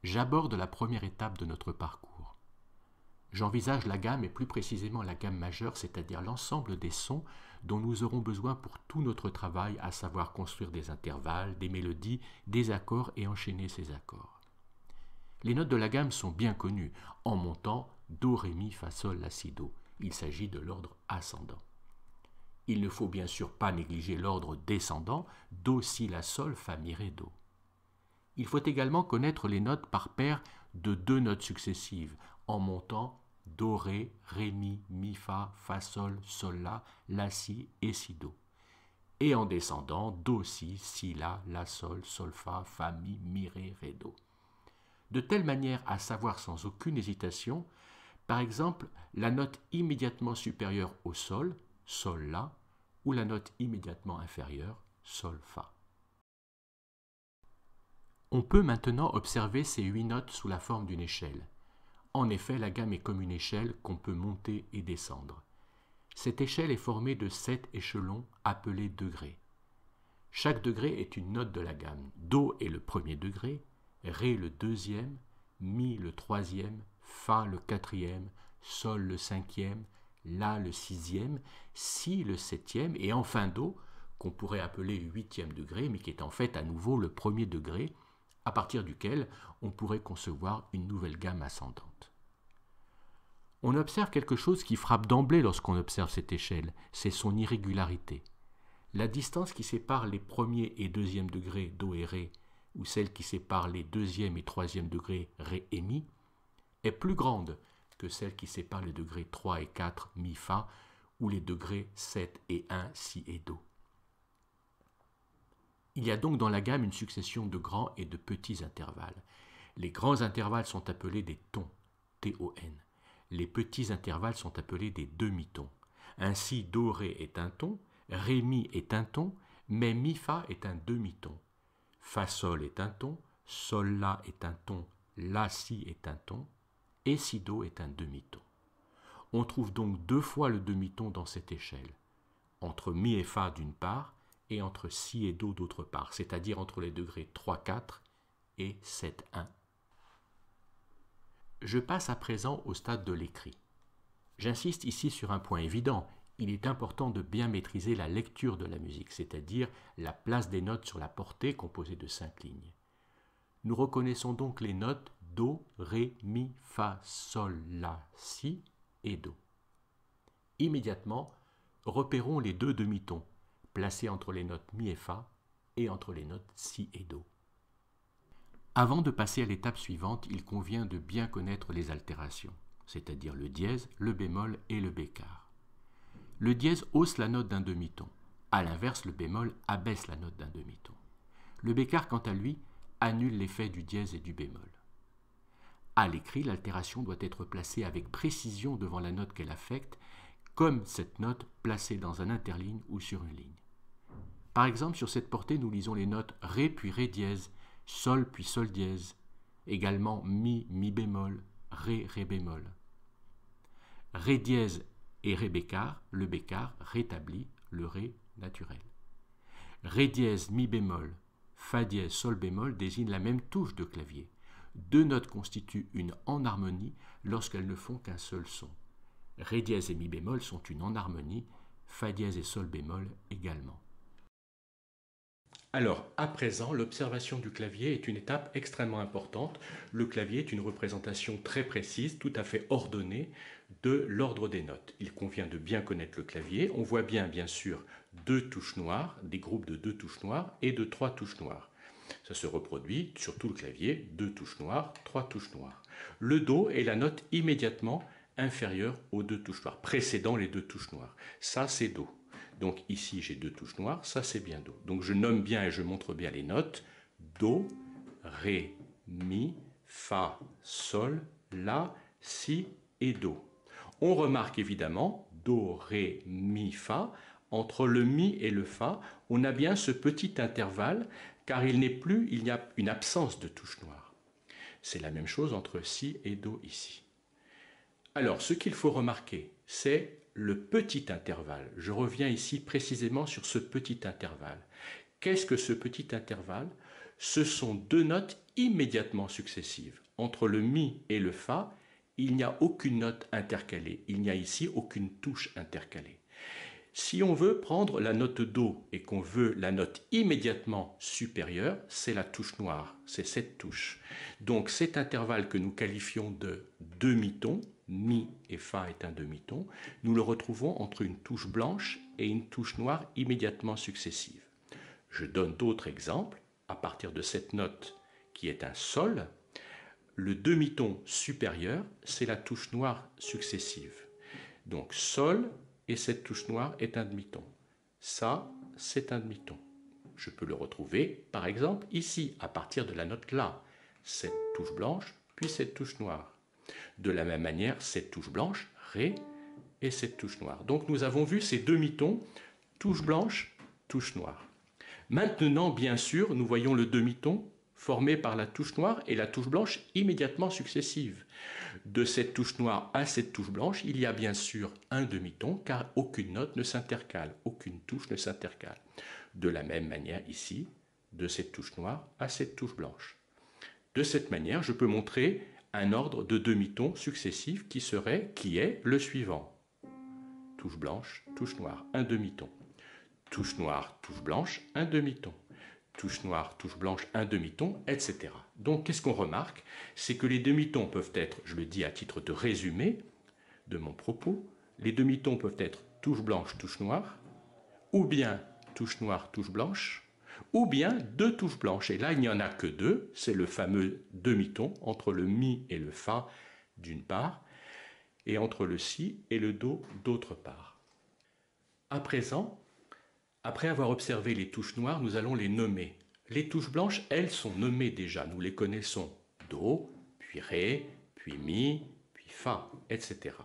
J'aborde la première étape de notre parcours. J'envisage la gamme et plus précisément la gamme majeure, c'est-à-dire l'ensemble des sons dont nous aurons besoin pour tout notre travail, à savoir construire des intervalles, des mélodies, des accords et enchaîner ces accords. Les notes de la gamme sont bien connues, en montant Do, Ré, Mi, Fa, Sol, La, Si, Do. Il s'agit de l'ordre ascendant. Il ne faut bien sûr pas négliger l'ordre descendant, Do, Si, La, Sol, Fa, Mi, Ré, Do. Il faut également connaître les notes par paire de deux notes successives, en montant Do, Ré, Ré, Mi, Fa, Fa, Sol, Sol, La, Si et Si, Do. Et en descendant Do, Si, La, Sol, Sol, Fa, Mi, Ré, Do. De telle manière à savoir sans aucune hésitation, par exemple, la note immédiatement supérieure au Sol, Sol, La, ou la note immédiatement inférieure, Sol, Fa. On peut maintenant observer ces 8 notes sous la forme d'une échelle. En effet, la gamme est comme une échelle qu'on peut monter et descendre. Cette échelle est formée de 7 échelons appelés degrés. Chaque degré est une note de la gamme. Do est le premier degré, Ré le deuxième, Mi le troisième, Fa le quatrième, Sol le cinquième, La le sixième, Si le septième et enfin Do, qu'on pourrait appeler huitième degré, mais qui est en fait à nouveau le premier degré, à partir duquel on pourrait concevoir une nouvelle gamme ascendante. On observe quelque chose qui frappe d'emblée lorsqu'on observe cette échelle, c'est son irrégularité. La distance qui sépare les premiers et deuxième degrés Do et Ré, ou celle qui sépare les deuxième et troisième degrés Ré et Mi, est plus grande que celle qui sépare les degrés 3 et 4 Mi, Fa, ou les degrés 7 et 1 Si et Do. Il y a donc dans la gamme une succession de grands et de petits intervalles. Les grands intervalles sont appelés des tons, T-O-N. Les petits intervalles sont appelés des demi-tons. Ainsi, Do, Ré est un ton, Ré, Mi est un ton, mais Mi, Fa est un demi-ton. Fa, Sol est un ton, Sol, La est un ton, La, Si est un ton, et Si, Do est un demi-ton. On trouve donc deux fois le demi-ton dans cette échelle, entre Mi et Fa d'une part, et entre Si et Do d'autre part, c'est-à-dire entre les degrés 3-4 et 7-1. Je passe à présent au stade de l'écrit. J'insiste ici sur un point évident, il est important de bien maîtriser la lecture de la musique, c'est-à-dire la place des notes sur la portée composée de 5 lignes. Nous reconnaissons donc les notes Do, Ré, Mi, Fa, Sol, La, Si et Do. Immédiatement, repérons les deux demi-tons, placés entre les notes Mi et Fa et entre les notes Si et Do. Avant de passer à l'étape suivante, il convient de bien connaître les altérations, c'est-à-dire le dièse, le bémol et le bécard. Le dièse hausse la note d'un demi-ton. A l'inverse, le bémol abaisse la note d'un demi-ton. Le bécard, quant à lui, annule l'effet du dièse et du bémol. À l'écrit, l'altération doit être placée avec précision devant la note qu'elle affecte, comme cette note placée dans un interligne ou sur une ligne. Par exemple, sur cette portée, nous lisons les notes Ré puis Ré dièse, Sol puis Sol dièse, également Mi, Mi bémol, Ré, Ré bémol. Ré dièse et Ré bécard, le bécard rétablit le Ré naturel. Ré dièse, Mi bémol, Fa dièse, Sol bémol désignent la même touche de clavier. Deux notes constituent une enharmonie lorsqu'elles ne font qu'un seul son. Ré dièse et Mi bémol sont une enharmonie, Fa dièse et Sol bémol également. Alors, à présent, l'observation du clavier est une étape extrêmement importante. Le clavier est une représentation très précise, tout à fait ordonnée de l'ordre des notes. Il convient de bien connaître le clavier. On voit bien sûr, deux touches noires, des groupes de deux touches noires et de trois touches noires. Ça se reproduit sur tout le clavier, deux touches noires, trois touches noires. Le Do est la note immédiatement inférieure aux deux touches noires, précédant les deux touches noires. Ça, c'est Do. Donc ici, j'ai deux touches noires, ça c'est bien Do. Donc je nomme bien et je montre bien les notes. Do, Ré, Mi, Fa, Sol, La, Si et Do. On remarque évidemment Do, Ré, Mi, Fa. Entre le Mi et le Fa, on a bien ce petit intervalle car il y a une absence de touche noire. C'est la même chose entre Si et Do ici. Alors, ce qu'il faut remarquer, c'est le petit intervalle. Je reviens ici précisément sur ce petit intervalle. Qu'est-ce que ce petit intervalle? Ce sont deux notes immédiatement successives. Entre le Mi et le Fa, il n'y a aucune note intercalée. Il n'y a ici aucune touche intercalée. Si on veut prendre la note Do et qu'on veut la note immédiatement supérieure, c'est la touche noire, c'est cette touche. Donc cet intervalle que nous qualifions de demi-ton, Mi et Fa est un demi-ton, nous le retrouvons entre une touche blanche et une touche noire immédiatement successive. Je donne d'autres exemples. À partir de cette note qui est un Sol, le demi-ton supérieur, c'est la touche noire successive. Donc Sol, et cette touche noire est un demi-ton. Ça, c'est un demi-ton. Je peux le retrouver, par exemple, ici, à partir de la note La. Cette touche blanche, puis cette touche noire. De la même manière, cette touche blanche, Ré, et cette touche noire. Donc nous avons vu ces demi-tons, touche blanche, touche noire. Maintenant, bien sûr, nous voyons le demi-ton formé par la touche noire et la touche blanche immédiatement successives. De cette touche noire à cette touche blanche, il y a bien sûr un demi-ton car aucune note ne s'intercale, aucune touche ne s'intercale. De la même manière ici, de cette touche noire à cette touche blanche. De cette manière, je peux montrer un ordre de demi-tons successifs qui est le suivant. Touche blanche, touche noire, un demi-ton. Touche noire, touche blanche, un demi-ton. Touche noire, touche blanche, un demi-ton, etc. Donc, qu'est-ce qu'on remarque? C'est que les demi-tons peuvent être, je le dis à titre de résumé de mon propos, les demi-tons peuvent être touche blanche, touche noire, ou bien touche noire, touche blanche, ou bien deux touches blanches. Et là, il n'y en a que deux, c'est le fameux demi-ton entre le Mi et le Fa d'une part, et entre le Si et le Do d'autre part. À présent, après avoir observé les touches noires, nous allons les nommer. Les touches blanches, elles, sont nommées déjà. Nous les connaissons. Do, puis Ré, puis Mi, puis Fa, etc.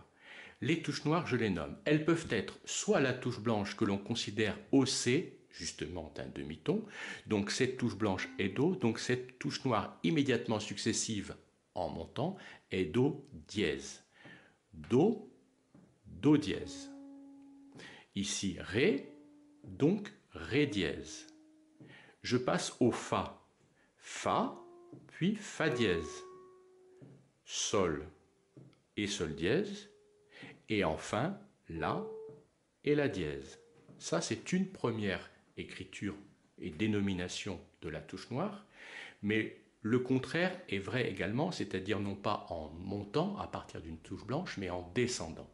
Les touches noires, je les nomme. Elles peuvent être soit la touche blanche que l'on considère OC, justement un demi-ton, donc cette touche blanche est Do, donc cette touche noire immédiatement successive en montant est Do dièse. Do, Do dièse. Ici, Ré, donc Ré dièse. Je passe au Fa. Fa, puis Fa dièse. Sol et Sol dièse. Et enfin, La et La dièse. Ça, c'est une première écriture et dénomination de la touche noire. Mais le contraire est vrai également, c'est-à-dire non pas en montant à partir d'une touche blanche, mais en descendant.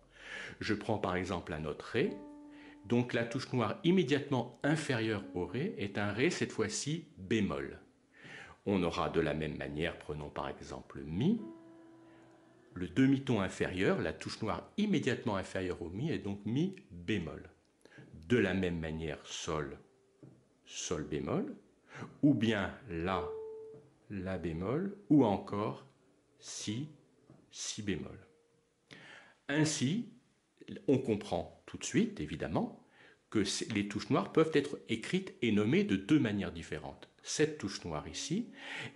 Je prends par exemple la note Ré. Donc la touche noire immédiatement inférieure au Ré est un Ré, cette fois-ci bémol. On aura de la même manière, prenons par exemple Mi. Le demi-ton inférieur, la touche noire immédiatement inférieure au Mi est donc Mi bémol. De la même manière, Sol, Sol bémol, ou bien La, La bémol, ou encore Si, Si bémol. Ainsi, on comprend tout de suite, évidemment, que les touches noires peuvent être écrites et nommées de deux manières différentes. Cette touche noire ici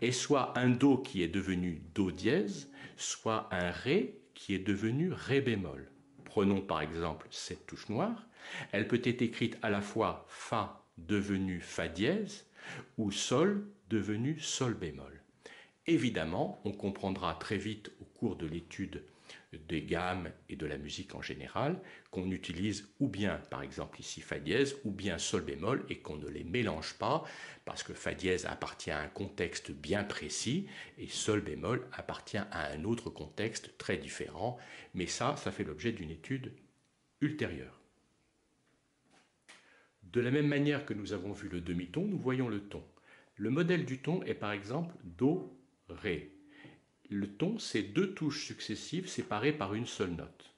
est soit un Do qui est devenu Do dièse, soit un Ré qui est devenu Ré bémol. Prenons par exemple cette touche noire. Elle peut être écrite à la fois Fa devenu Fa dièse ou Sol devenu Sol bémol. Évidemment, on comprendra très vite au cours de l'étude des gammes et de la musique en général, qu'on utilise ou bien, par exemple ici, Fa dièse, ou bien Sol bémol, et qu'on ne les mélange pas, parce que Fa dièse appartient à un contexte bien précis, et Sol bémol appartient à un autre contexte très différent, mais ça fait l'objet d'une étude ultérieure. De la même manière que nous avons vu le demi-ton, nous voyons le ton. Le modèle du ton est par exemple Do, Ré. Le ton, c'est deux touches successives séparées par une seule note.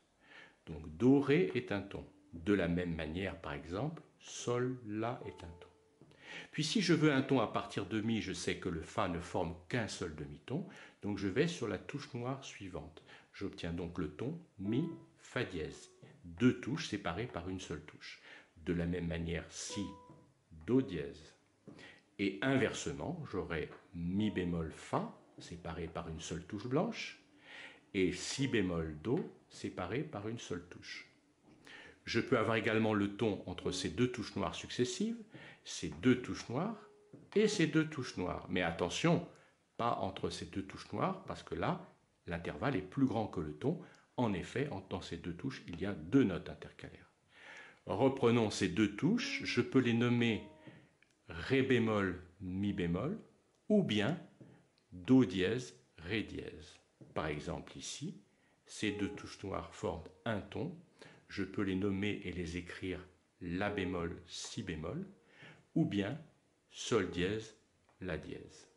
Donc Do, Ré est un ton. De la même manière, par exemple, Sol, La est un ton. Puis si je veux un ton à partir de Mi, je sais que le Fa ne forme qu'un seul demi-ton, donc je vais sur la touche noire suivante. J'obtiens donc le ton Mi, Fa dièse. Deux touches séparées par une seule touche. De la même manière, Si, Do dièse. Et inversement, j'aurai Mi bémol Fa, séparé par une seule touche blanche, et Si bémol Do, séparé par une seule touche. Je peux avoir également le ton entre ces deux touches noires successives, ces deux touches noires, et ces deux touches noires. Mais attention, pas entre ces deux touches noires, parce que là, l'intervalle est plus grand que le ton. En effet, dans ces deux touches, il y a deux notes intercalaires. Reprenons ces deux touches, je peux les nommer Ré bémol, Mi bémol, ou bien Do dièse, Ré dièse. Par exemple ici, ces deux touches noires forment un ton, je peux les nommer et les écrire La bémol, Si bémol, ou bien Sol dièse, La dièse.